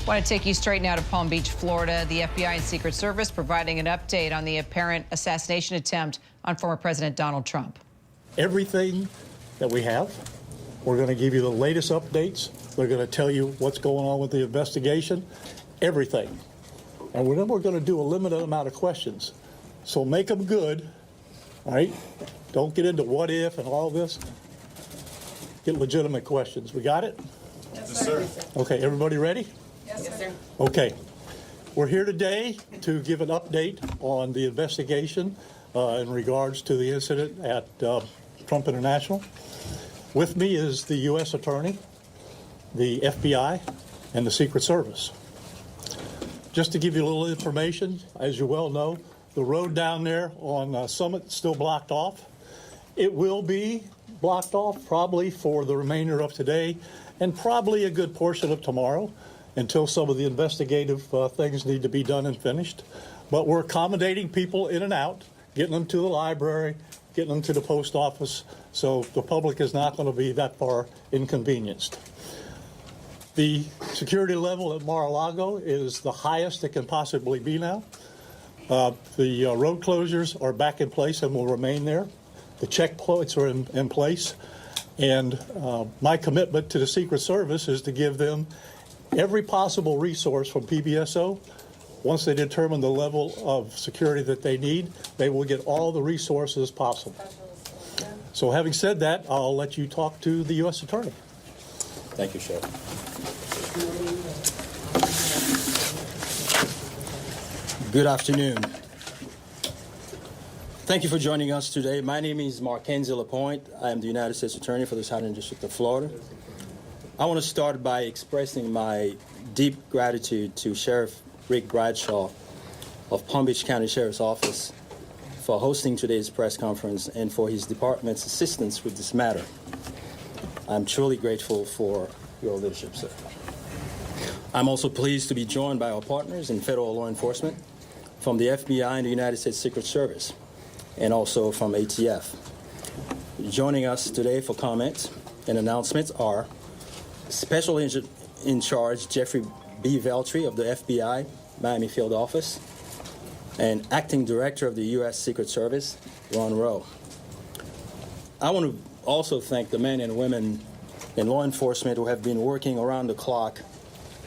Want to take you straight now to Palm Beach, Florida. The FBI and Secret Service providing an update on the apparent assassination attempt on former President Donald Trump. Everything that we have, we're going to give you the latest updates. We're going to tell you what's going on with the investigation, everything. And then we're going to do a limited amount of questions. So make them good, all right? Don't get into what if and all this. Get legitimate questions. We got it? Yes, sir. Okay, everybody ready? Yes, sir. Okay. We're here today to give an update on the investigation in regards to the incident at Trump International. With me is the U.S. Attorney, the FBI, and the Secret Service. Just to give you a little information, as you well know, the road down there on Summit is still blocked off. It will be blocked off probably for the remainder of today and probably a good portion of tomorrow until some of the investigative things need to be done and finished. But we're accommodating people in and out, getting them to the library, getting them to the post office, so the public is not going to be that far inconvenienced. The security level at Mar-a-Lago is the highest it can possibly be now. The road closures are back in place and will remain there. The checkpoints are in place. And my commitment to the Secret Service is to give them every possible resource from PBSO. Once they determine the level of security that they need, they will get all the resources possible. So having said that, I'll let you talk to the U.S. Attorney. Thank you, Sheriff. Good afternoon. Thank you for joining us today. My name is Markenzie Lapointe. I am the United States Attorney for the Southern District of Florida. I want to start by expressing my deep gratitude to Sheriff Rick Bradshaw of Palm Beach County Sheriff's Office for hosting today's press conference and for his department's assistance with this matter. I'm truly grateful for your leadership, sir. I'm also pleased to be joined by our partners in federal law enforcement from the FBI and the United States Secret Service, and also from ATF. Joining us today for comments and announcements are Special Agent in Charge Jeffrey B. Veltri of the FBI Miami Field Office, and Acting Director of the U.S. Secret Service, Ron Rowe. I want to also thank the men and women in law enforcement who have been working around the clock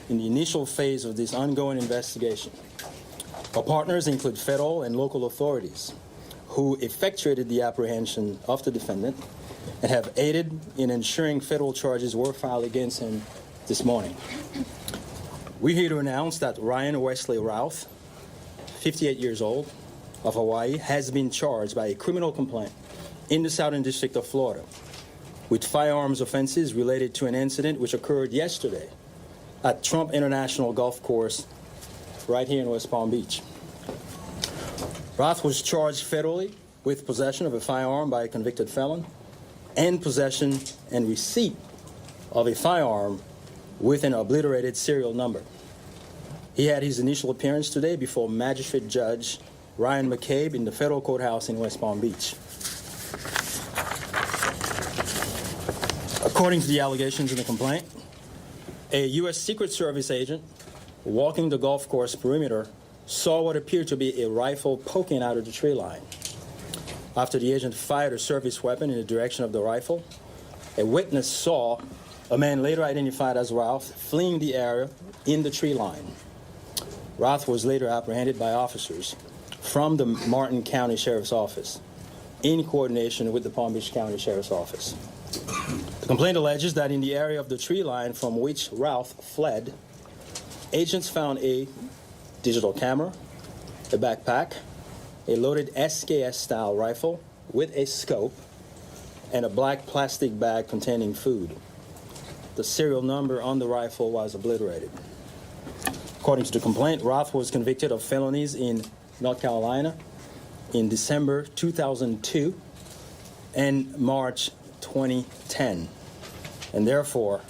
in the initial phase of this ongoing investigation. Our partners include federal and local authorities who effectuated the apprehension of the defendant and have aided in ensuring federal charges were filed against him this morning. We're here to announce that Ryan Wesley Routh, 58 years old, of Hawaii, has been charged by a criminal complaint in the Southern District of Florida with firearms offenses related to an incident which occurred yesterday at Trump International Golf Course right here in West Palm Beach. Routh was charged federally with possession of a firearm by a convicted felon and possession and receipt of a firearm with an obliterated serial number. He had his initial appearance today before Magistrate Judge Ryan McCabe in the federal courthouse in West Palm Beach. According to the allegations in the complaint, a U.S. Secret Service agent walking the golf course perimeter saw what appeared to be a rifle poking out of the tree line. After the agent fired a service weapon in the direction of the rifle, a witness saw a man later identified as Routh fleeing the area in the tree line. Routh was later apprehended by officers from the Martin County Sheriff's Office in coordination with the Palm Beach County Sheriff's Office. The complaint alleges that in the area of the tree line from which Routh fled, agents found a digital camera, a backpack, a loaded SKS-style rifle with a scope, and a black plastic bag containing food. The serial number on the rifle was obliterated. According to the complaint, Routh was convicted of felonies in North Carolina in December 2002 and March 2010, and therefore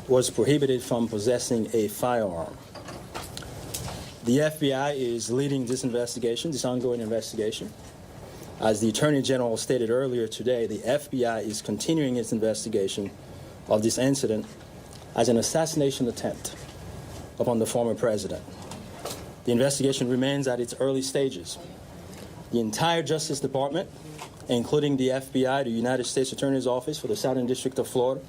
was prohibited from possessing a firearm. The FBI is leading this investigation, this ongoing investigation. As the Attorney General stated earlier today, the FBI is continuing its investigation of this incident as an assassination attempt upon the former president. The investigation remains at its early stages. The entire Justice Department, including the FBI, the United States Attorney's Office for the Southern District of Florida,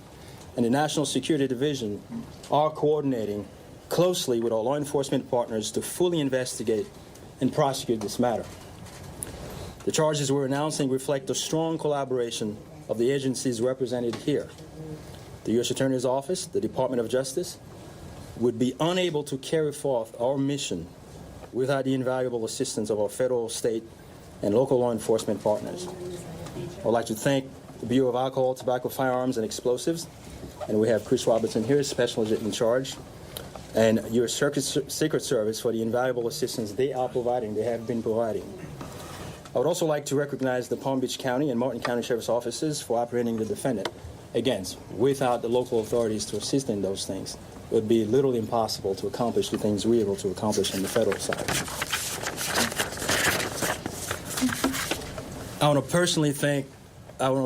and the National Security Division are coordinating closely with our law enforcement partners to fully investigate and prosecute this matter. The charges we're announcing reflect the strong collaboration of the agencies represented here. The U.S. Attorney's Office, the Department of Justice, would be unable to carry forth our mission without the invaluable assistance of our federal, state, and local law enforcement partners. I'd like to thank the Bureau of Alcohol, Tobacco, Firearms, and Explosives, and we have Chris Robertson here, Special Agent in Charge, and your Secret Service for the invaluable assistance they are providing, they have been providing. I would also like to recognize the Palm Beach County and Martin County Sheriff's Offices for apprehending the defendant. Again, without the local authorities to assist in those things, it would be literally impossible to accomplish the things we're able to accomplish on the federal side. I want to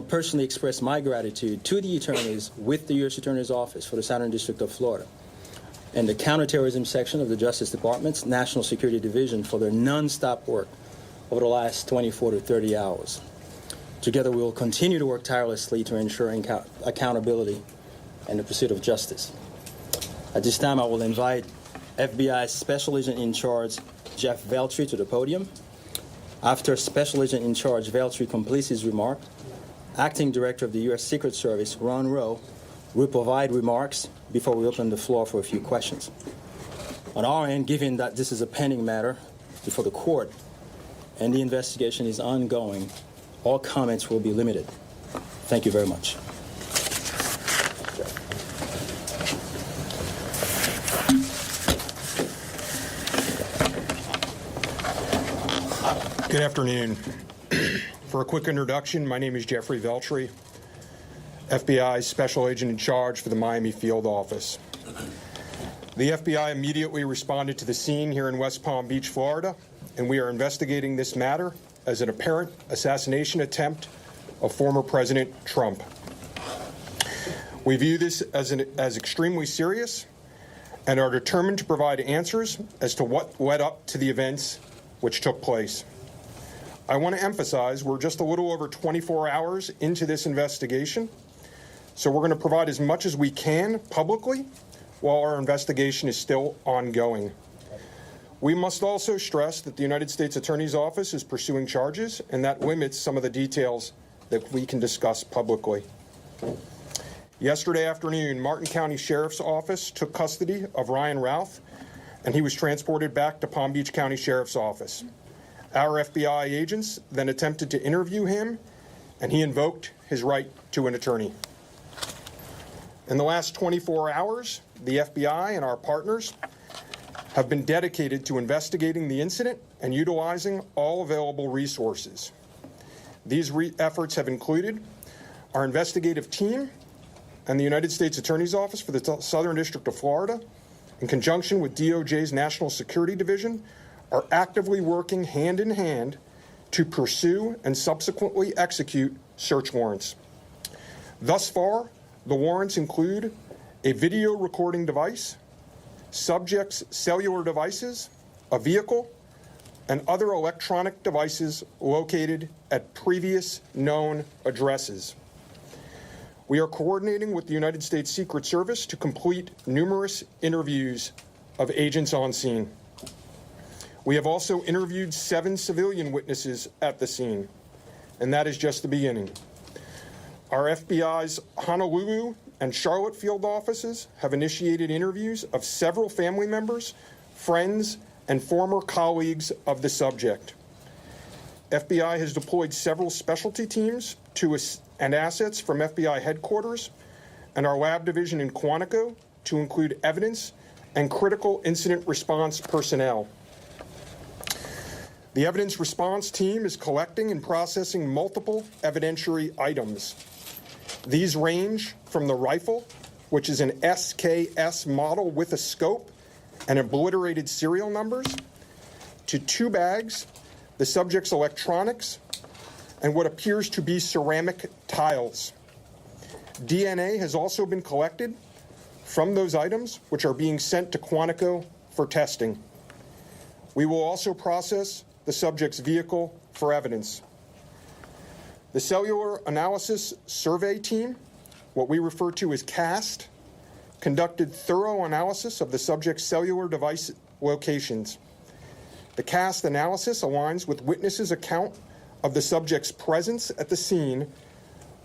personally express my gratitude to the attorneys with the U.S. Attorney's Office for the Southern District of Florida and the Counterterrorism Section of the Justice Department's National Security Division for their nonstop work over the last 24 to 30 hours. Together, we will continue to work tirelessly to ensure accountability and the pursuit of justice. At this time, I will invite FBI Special Agent in Charge Jeff Veltri to the podium. After Special Agent in Charge Veltri completes his remark, Acting Director of the U.S. Secret Service, Ron Rowe, will provide remarks before we open the floor for a few questions. On our end, given that this is a pending matter before the court and the investigation is ongoing, all comments will be limited. Thank you very much. Good afternoon. For a quick introduction, my name is Jeffrey Veltri, FBI's Special Agent in Charge for the Miami Field Office. The FBI immediately responded to the scene here in West Palm Beach, Florida, and we are investigating this matter as an apparent assassination attempt of former President Trump. We view this as extremely serious and are determined to provide answers as to what led up to the events which took place. I want to emphasize we're just a little over 24 hours into this investigation, so we're going to provide as much as we can publicly while our investigation is still ongoing. We must also stress that the United States Attorney's Office is pursuing charges, and that limits some of the details that we can discuss publicly. Yesterday afternoon, Martin County Sheriff's Office took custody of Ryan Routh, and he was transported back to Palm Beach County Sheriff's Office. Our FBI agents then attempted to interview him, and he invoked his right to an attorney. In the last 24 hours, the FBI and our partners have been dedicated to investigating the incident and utilizing all available resources. These efforts have included our investigative team and the United States Attorney's Office for the Southern District of Florida, in conjunction with DOJ's National Security Division, are actively working hand in hand to pursue and subsequently execute search warrants. Thus far, the warrants include a video recording device, subjects' cellular devices, a vehicle, and other electronic devices located at previous known addresses. We are coordinating with the United States Secret Service to complete numerous interviews of agents on scene. We have also interviewed 7 civilian witnesses at the scene, and that is just the beginning. Our FBI's Honolulu and Charlotte field offices have initiated interviews of several family members, friends, and former colleagues of the subject. FBI has deployed several specialty teams and assets from FBI headquarters and our lab division in Quantico to include evidence and critical incident response personnel. The evidence response team is collecting and processing multiple evidentiary items. These range from the rifle, which is an SKS model with a scope and obliterated serial numbers, to 2 bags, the subject's electronics, and what appears to be ceramic tiles. DNA has also been collected from those items, which are being sent to Quantico for testing. We will also process the subject's vehicle for evidence. The Cellular Analysis Survey Team, what we refer to as CAST, conducted thorough analysis of the subject's cellular device locations. The CAST analysis aligns with witnesses' account of the subject's presence at the scene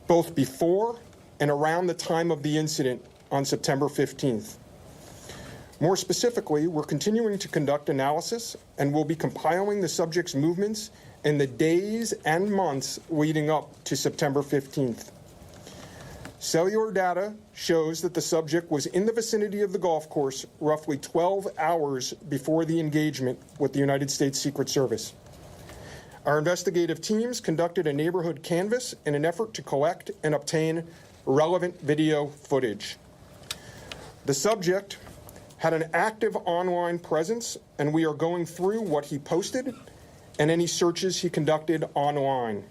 both before and around the time of the incident on September 15th. More specifically, we're continuing to conduct analysis and will be compiling the subject's movements in the days and months leading up to September 15th. Cellular data shows that the subject was in the vicinity of the golf course roughly 12 hours before the engagement with the United States Secret Service. Our investigative teams conducted a neighborhood canvass in an effort to collect and obtain relevant video footage. The subject had an active online presence, and we are going through what he posted and any searches he conducted online.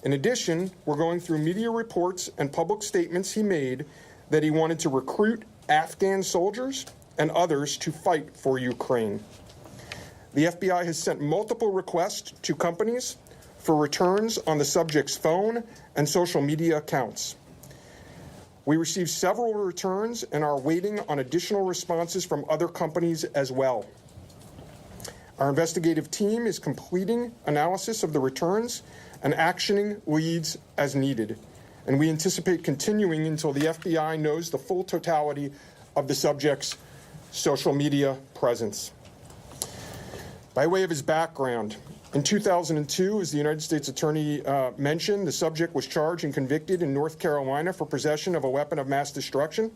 In addition, we're going through media reports and public statements he made that he wanted to recruit Afghan soldiers and others to fight for Ukraine. The FBI has sent multiple requests to companies for returns on the subject's phone and social media accounts. We received several returns and are waiting on additional responses from other companies as well. Our investigative team is completing analysis of the returns and actioning leads as needed, and we anticipate continuing until the FBI knows the full totality of the subject's social media presence. By way of his background, in 2002, as the United States Attorney mentioned, the subject was charged and convicted in North Carolina for possession of a weapon of mass destruction.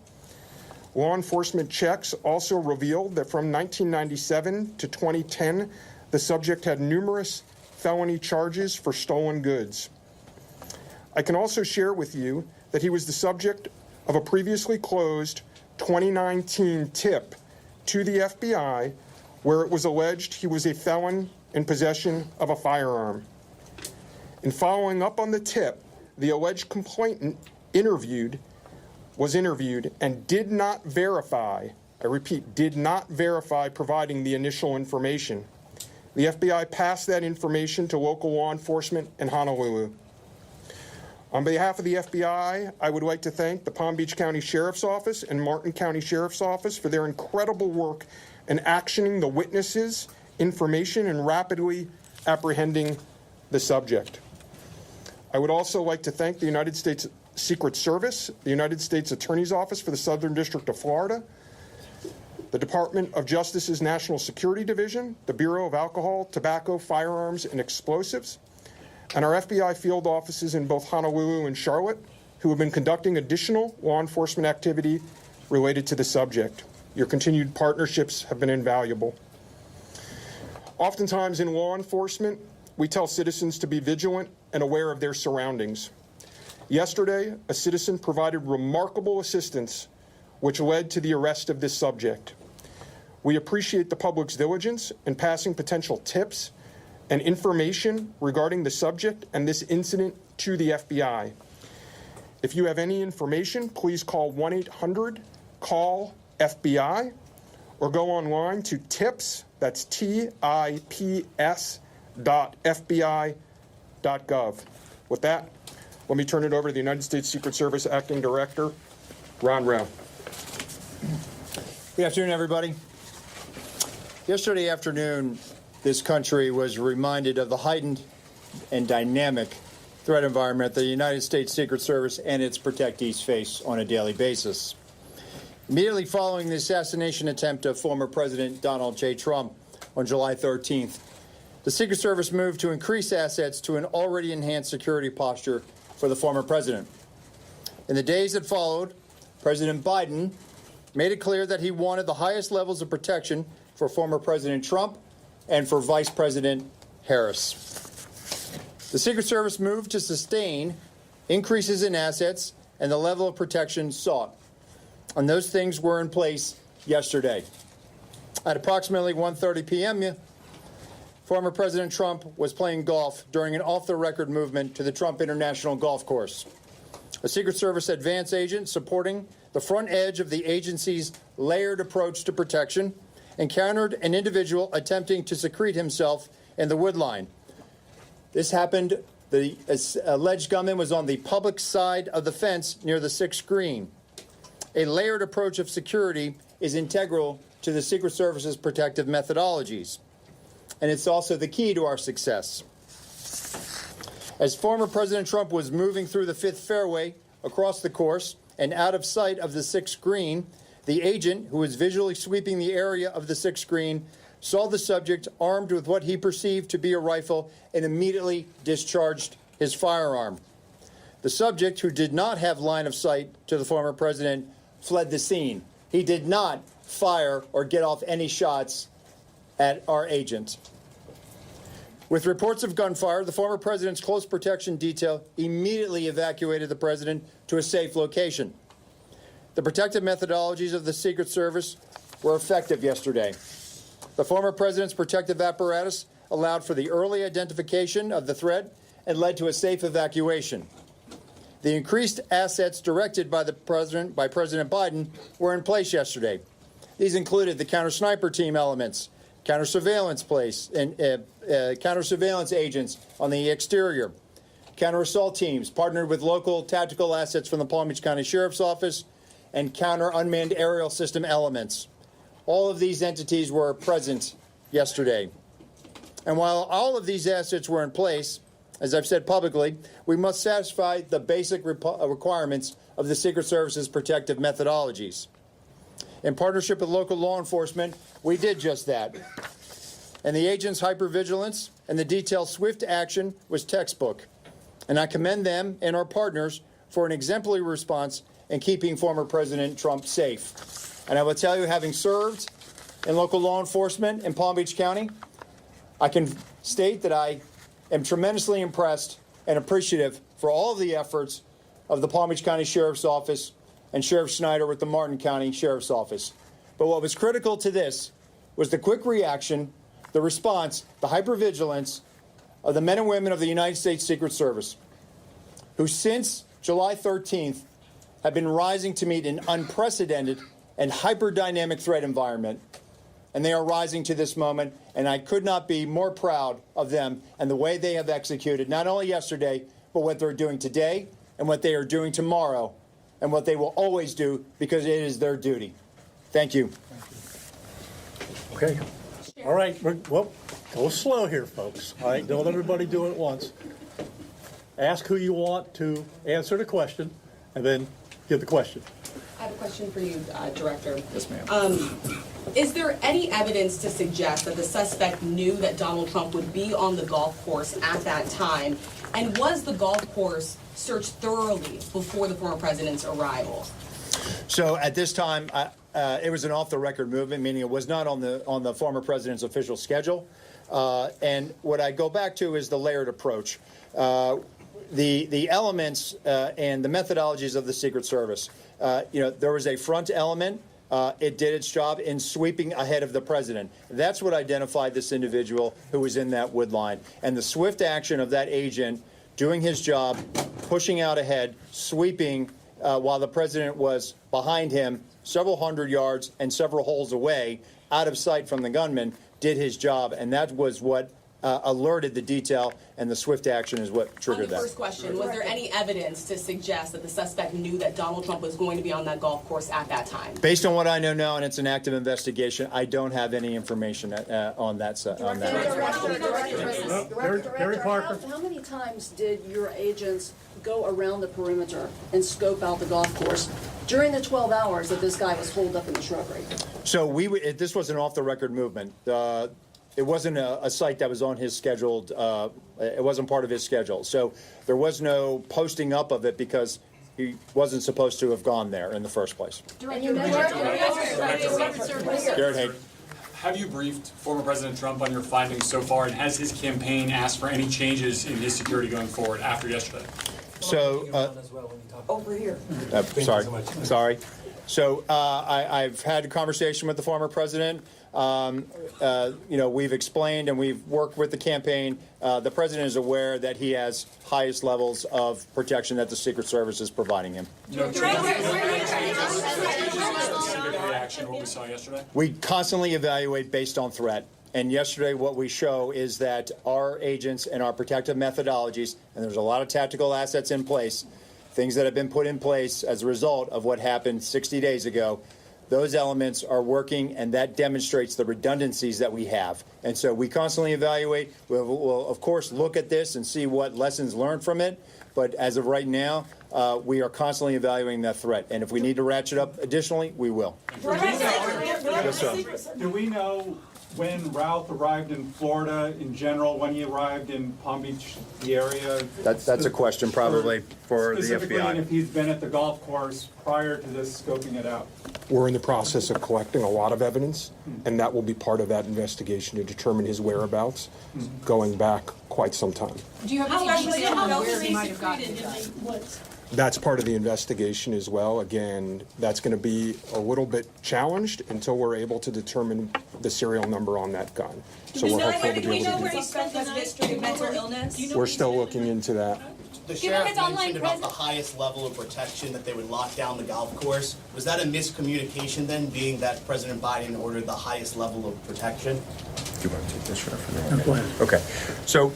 Law enforcement checks also revealed that from 1997 to 2010, the subject had numerous felony charges for stolen goods. I can also share with you that he was the subject of a previously closed 2019 tip to the FBI where it was alleged he was a felon in possession of a firearm. In following up on the tip, the alleged complainant was interviewed and did not verify, I repeat, did not verify providing the initial information. The FBI passed that information to local law enforcement in Honolulu. On behalf of the FBI, I would like to thank the Palm Beach County Sheriff's Office and Martin County Sheriff's Office for their incredible work in actioning the witnesses' information and rapidly apprehending the subject. I would also like to thank the United States Secret Service, the United States Attorney's Office for the Southern District of Florida, the Department of Justice's National Security Division, the Bureau of Alcohol, Tobacco, Firearms, and Explosives, and our FBI field offices in both Honolulu and Charlotte, who have been conducting additional law enforcement activity related to the subject. Your continued partnerships have been invaluable. Oftentimes in law enforcement, we tell citizens to be vigilant and aware of their surroundings. Yesterday, a citizen provided remarkable assistance, which led to the arrest of this subject. We appreciate the public's diligence in passing potential tips and information regarding the subject and this incident to the FBI. If you have any information, please call 1-800-CALL-FBI or go online to tips, that's tips.fbi.gov. With that, let me turn it over to the United States Secret Service Acting Director, Ron Routh. Good afternoon, everybody. Yesterday afternoon, this country was reminded of the heightened and dynamic threat environment the United States Secret Service and its protectees face on a daily basis. Immediately following the assassination attempt of former President Donald J. Trump on July 13th, the Secret Service moved to increase assets to an already enhanced security posture for the former president. In the days that followed, President Biden made it clear that he wanted the highest levels of protection for former President Trump and for Vice President Harris. The Secret Service moved to sustain increases in assets and the level of protection sought. And those things were in place yesterday. At approximately 1:30 p.m., former President Trump was playing golf during an off-the-record movement to the Trump International Golf Course. a Secret Service advance agent supporting the front edge of the agency's layered approach to protection, encountered an individual attempting to secrete himself in the wood line. This happened, the alleged gunman was on the public side of the fence near the 6th green. A layered approach of security is integral to the Secret Service's protective methodologies, and it's also the key to our success. As former President Trump was moving through the 5th fairway across the course and out of sight of the 6th green, the agent, who was visually sweeping the area of the 6th green, saw the subject armed with what he perceived to be a rifle and immediately discharged his firearm. The subject, who did not have line of sight to the former president, fled the scene. He did not fire or get off any shots at our agent. With reports of gunfire, the former president's close protection detail immediately evacuated the president to a safe location. The protective methodologies of the Secret Service were effective yesterday. The former president's protective apparatus allowed for the early identification of the threat and led to a safe evacuation. The increased assets directed by President Biden were in place yesterday. These included the counter-sniper team elements, counter-surveillance agents on the exterior, counter-assault teams partnered with local tactical assets from the Palm Beach County Sheriff's Office, and counter-unmanned aerial system elements. All of these entities were present yesterday. And while all of these assets were in place, as I've said publicly, we must satisfy the basic requirements of the Secret Service's protective methodologies. In partnership with local law enforcement, we did just that. And the agents' hypervigilance and the detailed swift action was textbook. And I commend them and our partners for an exemplary response in keeping former President Trump safe. And I will tell you, having served in local law enforcement in Palm Beach County, I can state that I am tremendously impressed and appreciative for all of the efforts of the Palm Beach County Sheriff's Office and Sheriff Snyder with the Martin County Sheriff's Office. But what was critical to this was the quick reaction, the response, the hypervigilance of the men and women of the United States Secret Service, who since July 13th have been rising to meet an unprecedented and hyper-dynamic threat environment. And they are rising to this moment, and I could not be more proud of them and the way they have executed, not only yesterday, but what they're doing today and what they are doing tomorrow and what they will always do, because it is their duty. Thank you. Okay. All right. Well, go slow here, folks. All right. Don't everybody do it at once. Ask who you want to answer the question, and then give the question. I have a question for you, Director. Yes, ma'am. Is there any evidence to suggest that the suspect knew that Donald Trump would be on the golf course at that time? And was the golf course searched thoroughly before the former president's arrival? So at this time, it was an off-the-record movement, meaning it was not on the former president's official schedule. And what I go back to is the layered approach. The elements and the methodologies of the Secret Service. There was a front element. It did its job in sweeping ahead of the president. That's what identified this individual who was in that wood line. And the swift action of that agent doing his job, pushing out ahead, sweeping while the president was behind him several hundred yards and several holes away, out of sight from the gunman, did his job. And that was what alerted the detail, and the swift action is what triggered that. First question, was there any evidence to suggest that the suspect knew that Donald Trump was going to be on that golf course at that time? Based on what I know now, and it's an active investigation, I don't have any information on that. Gary Parker. How many times did your agents go around the perimeter and scope out the golf course during the 12 hours that this guy was holed up in the shrubbery? So this was an off-the-record movement. It wasn't a site that was on his scheduled, it wasn't part of his schedule. So there was no posting up of it because he wasn't supposed to have gone there in the first place. And you never Garrett Haig. Have you briefed former President Trump on your findings so far, and has his campaign asked for any changes in his security going forward after yesterday? So, Over here. sorry. So I've had a conversation with the former president. we've explained and we've worked with the campaign. The president is aware that he has highest levels of protection that the Secret Service is providing him. Reaction to what we saw yesterday? We constantly evaluate based on threat. And yesterday what we show is that our agents and our protective methodologies, and there's a lot of tactical assets in place, things that have been put in place as a result of what happened 60 days ago, those elements are working, and that demonstrates the redundancies that we have. And so we constantly evaluate. We'll of course, look at this and see what lessons learned from it. But as of right now, we are constantly evaluating that threat. And if we need to ratchet up additionally, we will. Yes, sir. Do we know when Routh arrived in Florida in general, when he arrived in Palm Beach, the area? That's a question probably for the Specifically, and FBI. if he's been at the golf course prior to this scoping it out. We're in the process of collecting a lot of evidence, and that will be part of that investigation to determine his whereabouts going back quite some time. Do you have any detail on where he might have gotten it? That's part of the investigation as well. Again, that's going to be a little bit challenged until we're able to determine the serial number on that gun. So we're hopeful to be able to do that. History of mental illness? We're still looking into that. The sheriff mentioned about the highest level of protection, that they would lock down the golf course. Was that a miscommunication then, being that President Biden ordered the highest level of protection? Do you want to take this, Sheriff? Go ahead. Okay. So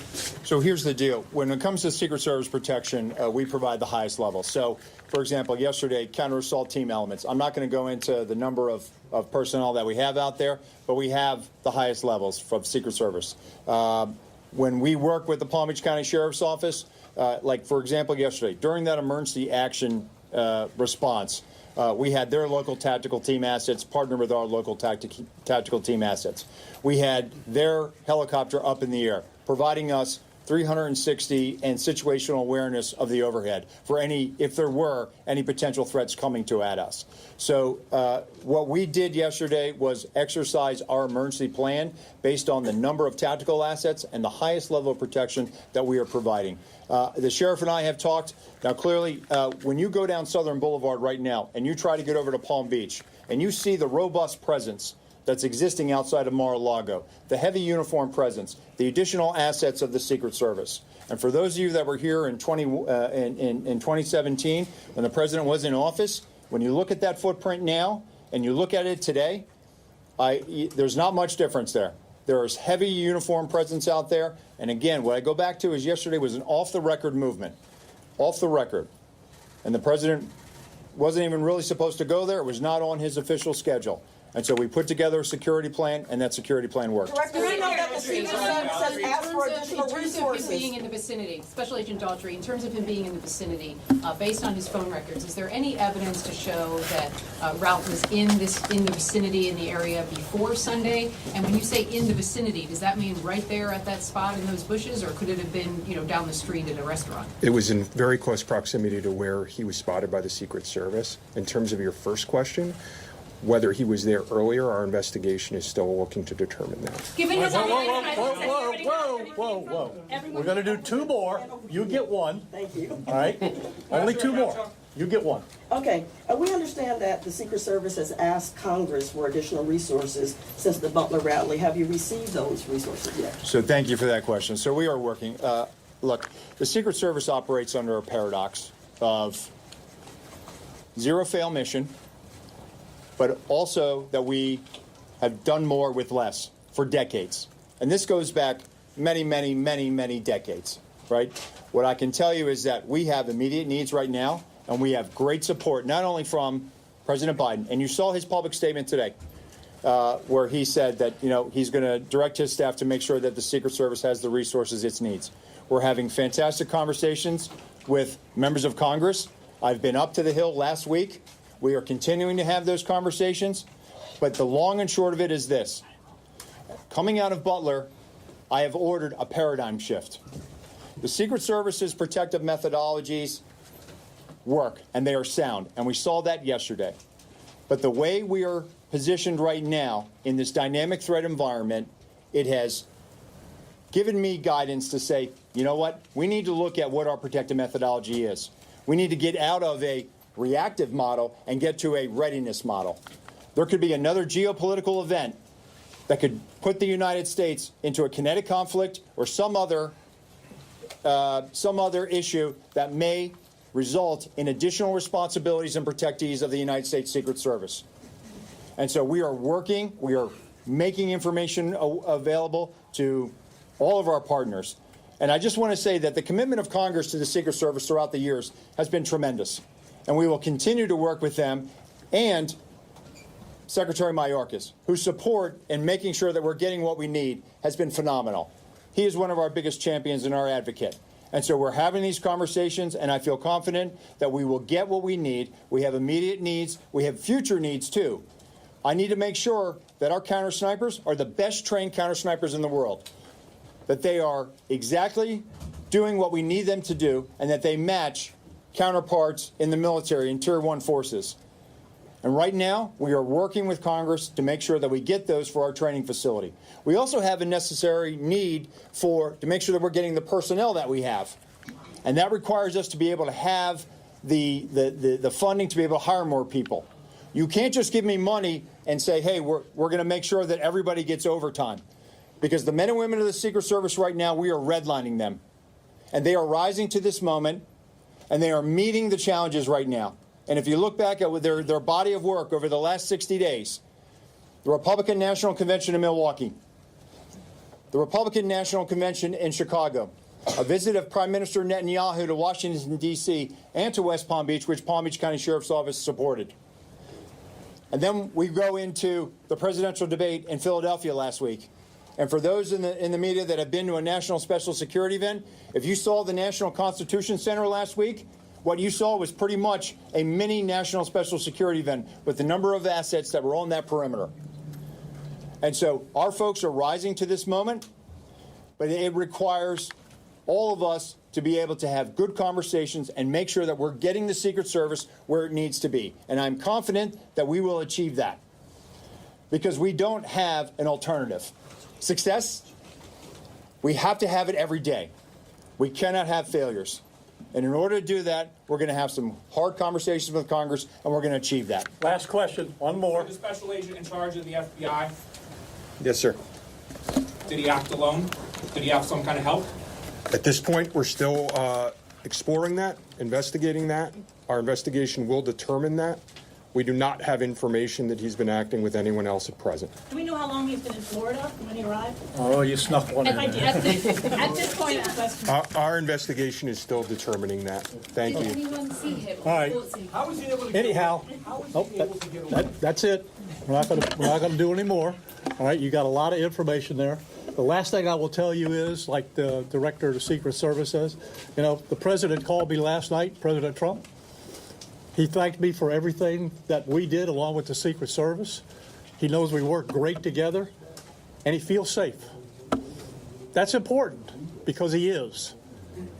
here's the deal. When it comes to Secret Service protection, we provide the highest level. So, for example, yesterday, counter-assault team elements. I'm not going to go into the number of personnel that we have out there, but we have the highest levels from Secret Service. When we work with the Palm Beach County Sheriff's Office, like, for example, yesterday, during that emergency action response, we had their local tactical team assets partner with our local tactical team assets. We had their helicopter up in the air, providing us 360 and situational awareness of the overhead for if there were any potential threats coming at us. So what we did yesterday was exercise our emergency plan based on the number of tactical assets and the highest level of protection that we are providing. The sheriff and I have talked. Now, clearly, when you go down Southern Boulevard right now and you try to get over to Palm Beach and you see the robust presence that's existing outside of Mar-a-Lago, the heavy uniform presence, the additional assets of the Secret Service. And for those of you that were here in 2017, when the president was in office, when you look at that footprint now and you look at it today, there's not much difference there. There is heavy uniform presence out there. And again, what I go back to is yesterday was an off-the-record movement. Off the record. And the president wasn't even really supposed to go there. It was not on his official schedule. And so we put together a security plan, and that security plan worked. Do we know that the Secret Service has asked for additional In terms resources? of him being in the vicinity, Special Agent Daughtry, in terms of him being in the vicinity, based on his phone records, is there any evidence to show that Routh was in the vicinity, in the area before Sunday? And when you say in the vicinity, does that mean right there at that spot in those bushes, or could it have been, down the street at a restaurant? It was in very close proximity to where he was spotted by the Secret Service. In terms of your first question, whether he was there earlier, our investigation is still looking to determine that. Given his Whoa. We're going to do two more. You get one. Thank you. All right? Only two more. You get one. Okay, we understand that the Secret Service has asked Congress for additional resources since the Butler rally. Have you received those resources yet? So thank you for that question. So we are working. Look, the Secret Service operates under a paradox of zero-fail mission, but also that we have done more with less for decades. And this goes back many decades, right? What I can tell you is that we have immediate needs right now, and we have great support, not only from President Biden, and you saw his public statement today, where he said that, he's going to direct his staff to make sure that the Secret Service has the resources it needs. We're having fantastic conversations with members of Congress. I've been up to the Hill last week. We are continuing to have those conversations, but the long and short of it is this. Coming out of Butler, I have ordered a paradigm shift. The Secret Service's protective methodologies work, and they are sound, and we saw that yesterday. But the way we are positioned right now in this dynamic threat environment, it has given me guidance to say, you know what, we need to look at what our protective methodology is. We need to get out of a reactive model and get to a readiness model. There could be another geopolitical event that could put the United States into a kinetic conflict or some other issue that may result in additional responsibilities and protectees of the United States Secret Service. And so we are working, we are making information available to all of our partners. And I just want to say that the commitment of Congress to the Secret Service throughout the years has been tremendous. And we will continue to work with them and Secretary Mayorkas, whose support in making sure that we're getting what we need has been phenomenal. He is one of our biggest champions and our advocate. And so we're having these conversations, and I feel confident that we will get what we need. We have immediate needs. We have future needs, too. I need to make sure that our counter-snipers are the best trained counter-snipers in the world, that they are exactly doing what we need them to do, and that they match counterparts in the military and Tier 1 forces. And right now, we are working with Congress to make sure that we get those for our training facility. We also have a necessary need to make sure that we're getting the personnel that we have. And that requires us to be able to have the funding to be able to hire more people. You can't just give me money and say, hey, we're going to make sure that everybody gets overtime. Because the men and women of the Secret Service right now, we are redlining them. And they are rising to this moment, and they are meeting the challenges right now. And if you look back at their body of work over the last 60 days, the Republican National Convention in Milwaukee, the Republican National Convention in Chicago, a visit of Prime Minister Netanyahu to Washington, D.C., and to West Palm Beach, which Palm Beach County Sheriff's Office supported. And then we go into the presidential debate in Philadelphia last week. And for those in the media that have been to a national special security event, if you saw the National Constitution Center last week, what you saw was pretty much a mini national special security event with the number of assets that were on that perimeter. And so our folks are rising to this moment, but it requires all of us to be able to have good conversations and make sure that we're getting the Secret Service where it needs to be. And I'm confident that we will achieve that because we don't have an alternative. Success, we have to have it every day. We cannot have failures. And in order to do that, we're going to have some hard conversations with Congress, and we're going to achieve that. Last question, one more. The special agent in charge of the FBI, Yes, sir. did he act alone? Did he have some kind of help? At this point, we're still exploring that, investigating that. Our investigation will determine that. We do not have information that he's been acting with anyone else at present. Do we know how long he's been in Florida when he arrived? Oh, you snuck one in there. At this point, Our investigation is still determining that. Thank you. Did anyone see him? All right. How was he able to Anyhow, that's it. We're not going to do any more. All right, you got a lot of information there. The last thing I will tell you is, like the director of the Secret Service says, you know, the president called me last night, President Trump. He thanked me for everything that we did along with the Secret Service. He knows we work great together, and he feels safe. That's important because he is.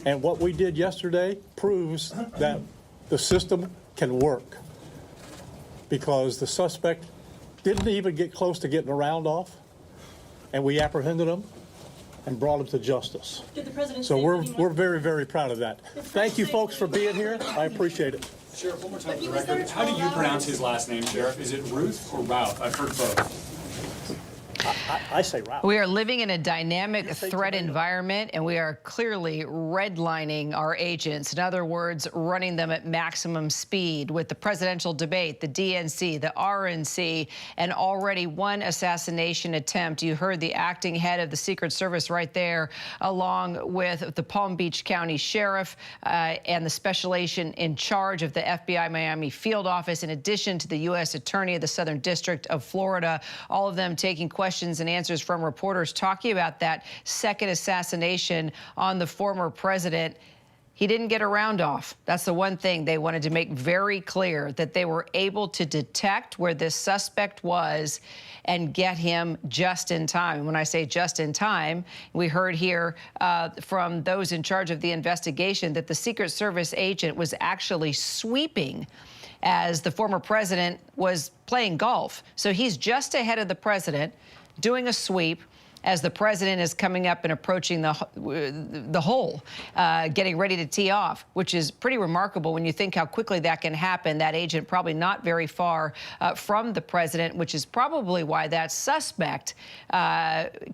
And what we did yesterday proves that the system can work because the suspect didn't even get close to getting a round off, and we apprehended him and brought him to justice. did the president So say we're very, very proud of that. Thank you, folks, for being here. I appreciate it. Sheriff, one more time for the record. How do you pronounce his last name, Sheriff? Is it Ruth or Routh? I've heard both. I say Routh. We are living in a dynamic threat environment, and we are clearly redlining our agents. In other words, running them at maximum speed with the presidential debate, the DNC, the RNC, and already one assassination attempt. You heard the acting head of the Secret Service right there, along with the Palm Beach County Sheriff and the special agent in charge of the FBI Miami field office, in addition to the U.S. Attorney of the Southern District of Florida, all of them taking questions and answers from reporters talking about that second assassination on the former president. He didn't get a round off. That's the one thing they wanted to make very clear, that they were able to detect where this suspect was and get him just in time. When I say just in time, we heard here from those in charge of the investigation that the Secret Service agent was actually sweeping as the former president was playing golf. So he's just ahead of the president, doing a sweep, as the president is coming up and approaching the hole, getting ready to tee off, which is pretty remarkable when you think how quickly that can happen. That agent probably not very far from the president, which is probably why that suspect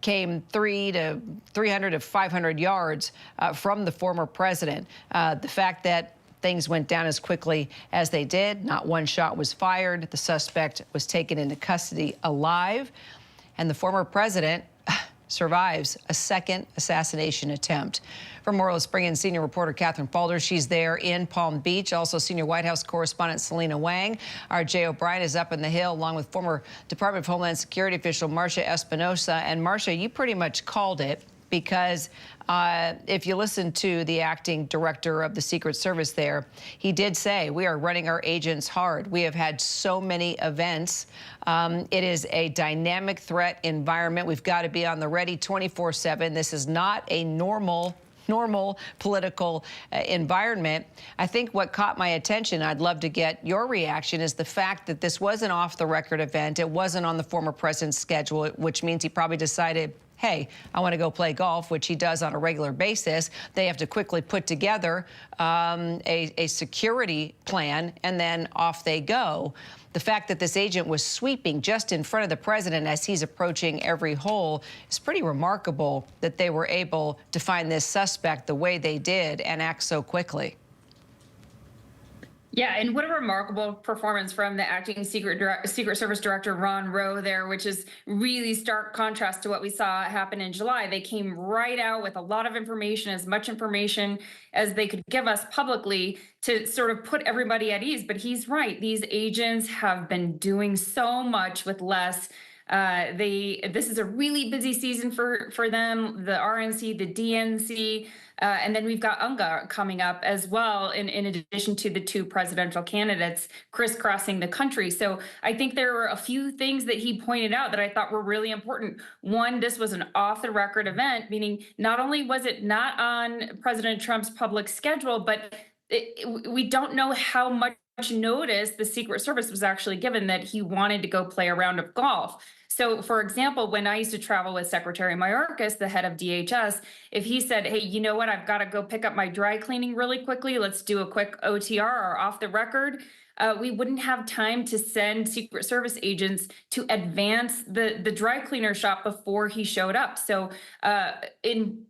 came 300 to 500 yards from the former president. The fact that things went down as quickly as they did, not one shot was fired, the suspect was taken into custody alive, and the former president survives a second assassination attempt. For more, let's bring in senior reporter Catherine Falder. She's there in Palm Beach. Also, senior White House correspondent Selena Wang. Our Jay O'Brien is up in the Hill, along with former Department of Homeland Security official Marcia Espinosa. And Marcia, you pretty much called it, because if you listen to the acting director of the Secret Service there, he did say, we are running our agents hard. We have had so many events. It is a dynamic threat environment. We've got to be on the ready 24/7. This is not a normal political environment. I think what caught my attention, I'd love to get your reaction, is the fact that this was an off-the-record event. It wasn't on the former president's schedule, which means he probably decided, hey, I want to go play golf, which he does on a regular basis. They have to quickly put together a security plan, and then off they go. The fact that this agent was sweeping just in front of the president as he's approaching every hole is pretty remarkable, that they were able to find this suspect the way they did and act so quickly. Yeah, and what a remarkable performance from the acting Secret Service Director, Ron Rowe, there, which is really stark contrast to what we saw happen in July. They came right out with a lot of information, as much information as they could give us publicly, to sort of put everybody at ease. But he's right. These agents have been doing so much with less. This is a really busy season for them, the RNC, the DNC, and then we've got UNGA coming up as well, in addition to the two presidential candidates crisscrossing the country. So I think there were a few things that he pointed out that I thought were really important. One, this was an off-the-record event, meaning not only was it not on President Trump's public schedule, but we don't know how much notice the Secret Service was actually given that he wanted to go play a round of golf. So, for example, when I used to travel with Secretary Mayorkas, the head of DHS, if he said, hey, you know what, I've got to go pick up my dry cleaning really quickly, let's do a quick OTR or off the record, we wouldn't have time to send Secret Service agents to advance the dry cleaner shop before he showed up. So in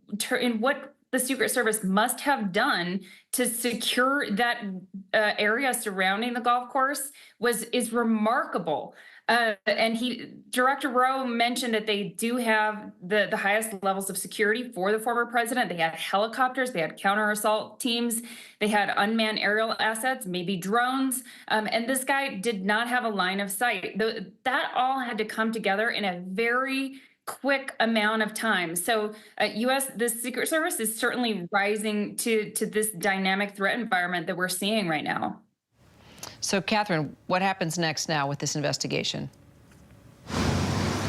what the Secret Service must have done to secure that area surrounding the golf course is remarkable. And Director Rowe mentioned that they do have the highest levels of security for the former president. They had helicopters, they had counter assault teams, they had unmanned aerial assets, maybe drones. And this guy did not have a line of sight. That all had to come together in a very quick amount of time. So the Secret Service is certainly rising to this dynamic threat environment that we're seeing right now. So, Catherine, what happens next now with this investigation?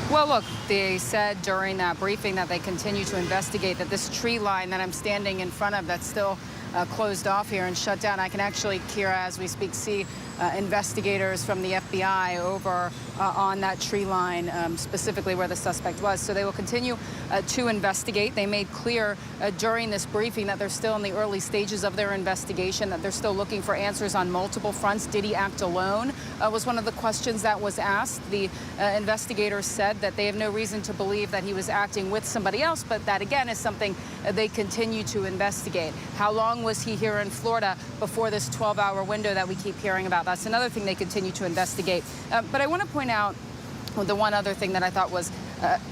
Well, look, they said during that briefing that they continue to investigate, that this tree line that I'm standing in front of that's still closed off here and shut down. I can actually, Kira, as we speak, see investigators from the FBI over on that tree line, specifically where the suspect was. So they will continue to investigate. They made clear during this briefing that they're still in the early stages of their investigation, that they're still looking for answers on multiple fronts. Did he act alone? Was one of the questions that was asked. The investigators said that they have no reason to believe that he was acting with somebody else, but that, again, is something they continue to investigate. How long was he here in Florida before this 12-hour window that we keep hearing about? That's another thing they continue to investigate. But I want to point out the one other thing that I thought was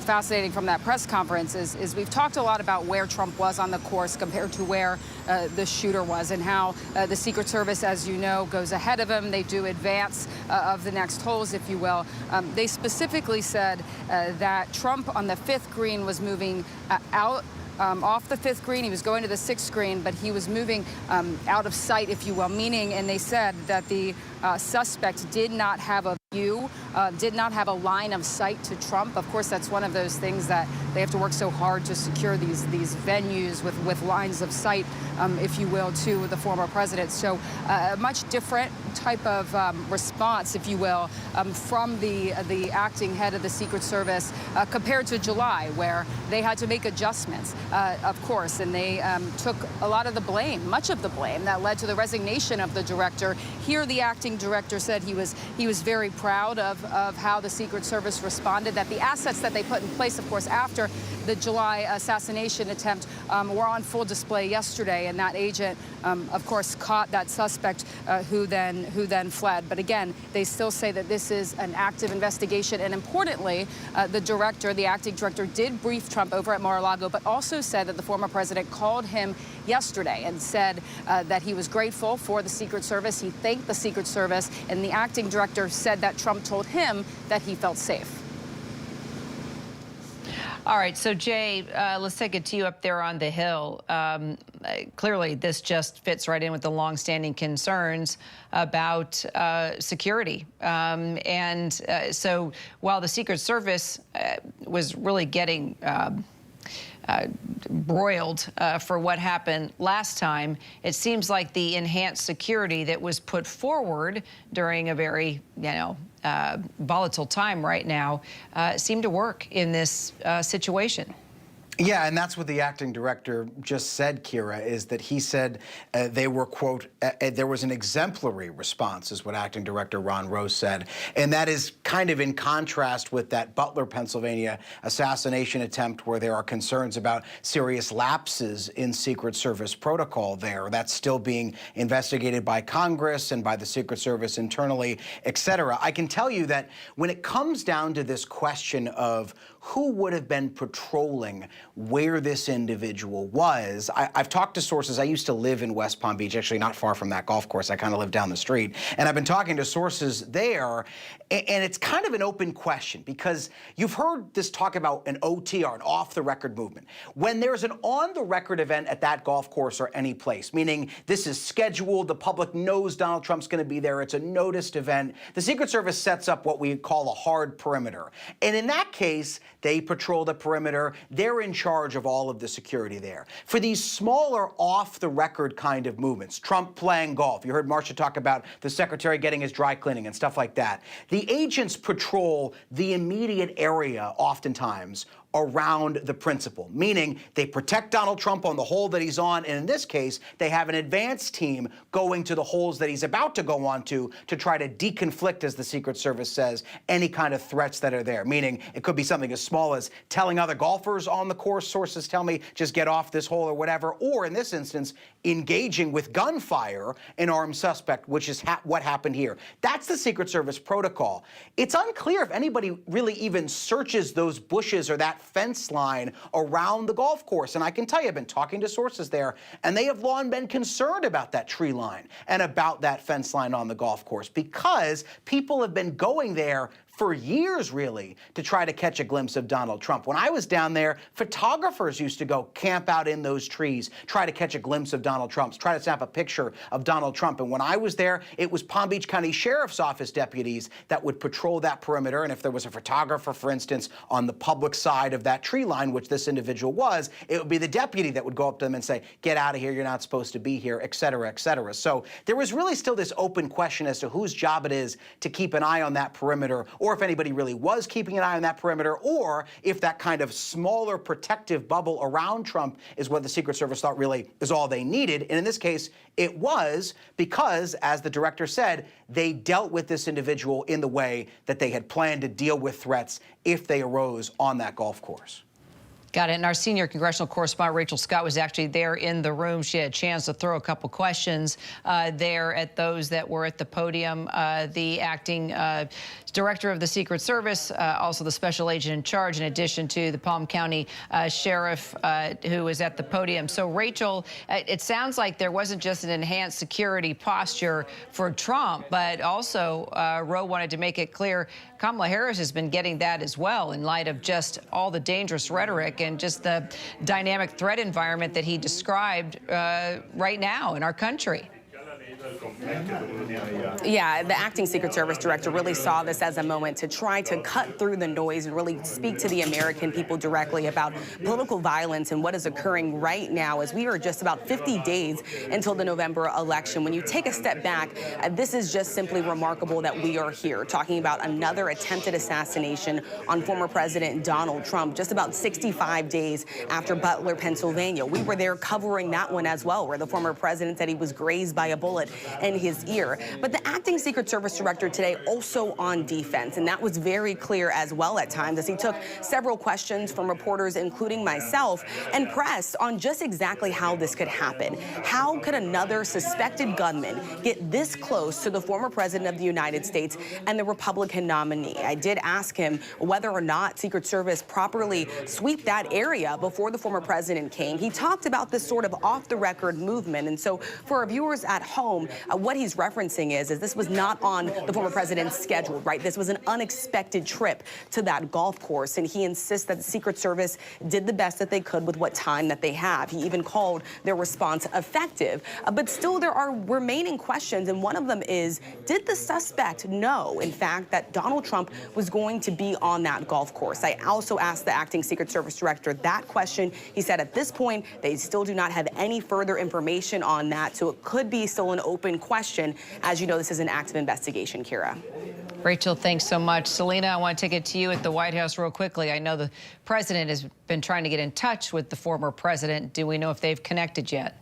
fascinating from that press conference is we've talked a lot about where Trump was on the course compared to where the shooter was, and how the Secret Service, as you know, goes ahead of him. They do advance of the next holes, if you will. They specifically said that Trump on the 5th green was moving out off the 5th green. He was going to the 6th green, but he was moving out of sight, if you will, meaning, and they said that the suspect did not have a You did not have a line of sight to Trump. Of course, that's one of those things that they have to work so hard to secure these venues with lines of sight, if you will, to the former president. So a much different type of response, if you will, from the acting head of the Secret Service compared to July, where they had to make adjustments, of course, and they took a lot of the blame, much of the blame that led to the resignation of the director. Here, the acting director said he was very proud of how the Secret Service responded, that the assets that they put in place, of course, after the July assassination attempt were on full display yesterday, and that agent, of course, caught that suspect who then fled. But again, they still say that this is an active investigation, and importantly, the acting director, did brief Trump over at Mar-a-Lago, but also said that the former president called him yesterday and said that he was grateful for the Secret Service. He thanked the Secret Service, and the acting director said that Trump told him that he felt safe. All right, so Jay, let's take it to you up there on the Hill. Clearly, this just fits right in with the longstanding concerns about security. So while the Secret Service was really getting broiled for what happened last time, it seems like the enhanced security that was put forward during a very, volatile time right now seemed to work in this situation. Yeah, and that's what the acting director just said, Kira, is that he said they were, quote, there was an exemplary response, is what acting director Ron Rose said. And that is kind of in contrast with that Butler, Pennsylvania assassination attempt where there are concerns about serious lapses in Secret Service protocol there. That's still being investigated by Congress and by the Secret Service internally, et cetera. I can tell you that when it comes down to this question of who would have been patrolling where this individual was, I've talked to sources. I used to live in West Palm Beach, actually not far from that golf course. I kind of live down the street. And I've been talking to sources there, and it's kind of an open question because you've heard this talk about an OTR, an off-the-record movement. When there's an on-the-record event at that golf course or any place, meaning this is scheduled, the public knows Donald Trump's going to be there, it's a noticed event, the Secret Service sets up what we call a hard perimeter. And in that case, they patrol the perimeter. They're in charge of all of the security there. For these smaller off-the-record kind of movements, Trump playing golf, you heard Marcia talk about the secretary getting his dry cleaning and stuff like that. The agents patrol the immediate area oftentimes around the principal, meaning they protect Donald Trump on the hole that he's on, and in this case, they have an advance team going to the holes that he's about to go on to try to deconflict, as the Secret Service says, any kind of threats that are there, meaning it could be something as small as telling other golfers on the course, sources tell me, just get off this hole or whatever, or in this instance, engaging with gunfire an armed suspect, which is what happened here. That's the Secret Service protocol. It's unclear if anybody really even searches those bushes or that fence line around the golf course. And I can tell you, I've been talking to sources there, and they have long been concerned about that tree line and about that fence line on the golf course because people have been going there for years, really, to try to catch a glimpse of Donald Trump. When I was down there, photographers used to go camp out in those trees, try to catch a glimpse of Donald Trump, try to snap a picture of Donald Trump. And when I was there, it was Palm Beach County Sheriff's Office deputies that would patrol that perimeter. And if there was a photographer, for instance, on the public side of that tree line, which this individual was, it would be the deputy that would go up to them and say, get out of here, you're not supposed to be here, et cetera, et cetera. So there was really still this open question as to whose job it is to keep an eye on that perimeter, or if anybody really was keeping an eye on that perimeter, or if that kind of smaller protective bubble around Trump is what the Secret Service thought really is all they needed. And in this case, it was because, as the director said, they dealt with this individual in the way that they had planned to deal with threats if they arose on that golf course. Got it. And our senior congressional correspondent, Rachel Scott, was actually there in the room. She had a chance to throw a couple questions there at those that were at the podium. The acting director of the Secret Service, also the special agent in charge, in addition to the Palm County sheriff who was at the podium. So, Rachel, it sounds like there wasn't just an enhanced security posture for Trump, but also Roe wanted to make it clear Kamala Harris has been getting that as well in light of just all the dangerous rhetoric and just the dynamic threat environment that he described right now in our country. Yeah, the acting Secret Service director really saw this as a moment to try to cut through the noise and really speak to the American people directly about political violence and what is occurring right now as we are just about 50 days until the November election. When you take a step back, this is just simply remarkable that we are here talking about another attempted assassination on former President Donald Trump just about 65 days after Butler, Pennsylvania. We were there covering that one as well, where the former president said he was grazed by a bullet in his ear. But the acting Secret Service director today also on defense, and that was very clear as well at times as he took several questions from reporters, including myself, and pressed on just exactly how this could happen. How could another suspected gunman get this close to the former president of the United States and the Republican nominee? I did ask him whether or not Secret Service properly sweep that area before the former president came. He talked about this sort of off-the-record movement, and so for our viewers at home, what he's referencing is this was not on the former president's schedule, right? This was an unexpected trip to that golf course, and he insists that the Secret Service did the best that they could with what time that they have. He even called their response effective. But still, there are remaining questions, and one of them is, did the suspect know, in fact, that Donald Trump was going to be on that golf course? I also asked the acting Secret Service director that question. He said at this point, they still do not have any further information on that, so it could be still an open question. As you know, this is an active investigation, Kira. Rachel, thanks so much. Selena, I want to take it to you at the White House real quickly. I know the president has been trying to get in touch with the former president. Do we know if they've connected yet?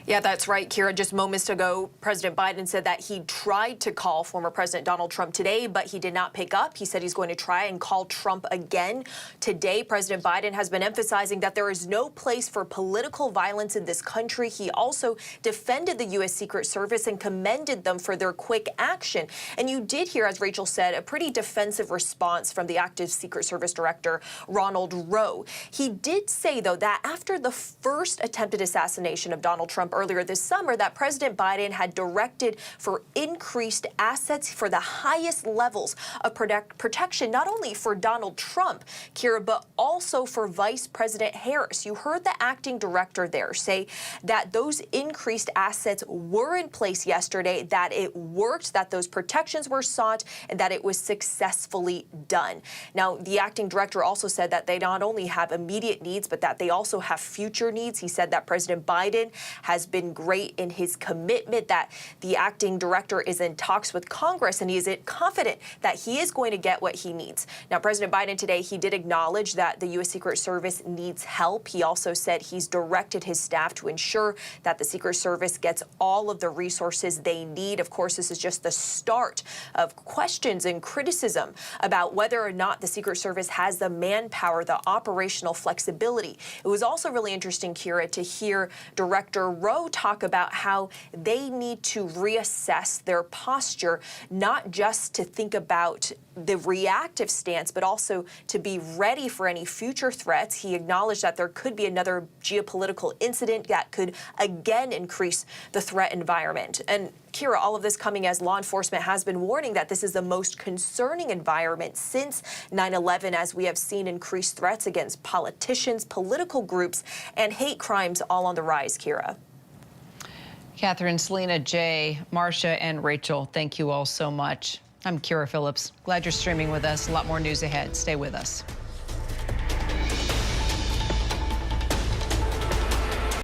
Yeah, that's right, Kira. Just moments ago, President Biden said that he tried to call former President Donald Trump today, but he did not pick up. He said he's going to try and call Trump again today. President Biden has been emphasizing that there is no place for political violence in this country. He also defended the U.S. Secret Service and commended them for their quick action. And you did hear, as Rachel said, a pretty defensive response from the active Secret Service director, Ronald Rowe. He did say, though, that after the first attempted assassination of Donald Trump earlier this summer, that President Biden had directed for increased assets for the highest levels of protection, not only for Donald Trump, Kira, but also for Vice President Harris. You heard the acting director there say that those increased assets were in place yesterday, that it worked, that those protections were sought, and that it was successfully done. Now, the acting director also said that they not only have immediate needs, but that they also have future needs. He said that President Biden has been great in his commitment, that the acting director is in talks with Congress, and he is confident that he is going to get what he needs. Now, President Biden today, he did acknowledge that the U.S. Secret Service needs help. He also said he's directed his staff to ensure that the Secret Service gets all of the resources they need. Of course, this is just the start of questions and criticism about whether or not the Secret Service has the manpower, the operational flexibility. It was also really interesting, Kira, to hear Director Rowe talk about how they need to reassess their posture, not just to think about the reactive stance, but also to be ready for any future threats. He acknowledged that there could be another geopolitical incident that could again increase the threat environment. And Kira, all of this coming as law enforcement has been warning that this is the most concerning environment since 9/11, as we have seen increased threats against politicians, political groups, and hate crimes all on the rise, Kira. Catherine, Selena, Jay, Marcia, and Rachel, thank you all so much. I'm Kira Phillips. Glad you're streaming with us. A lot more news ahead. Stay with us.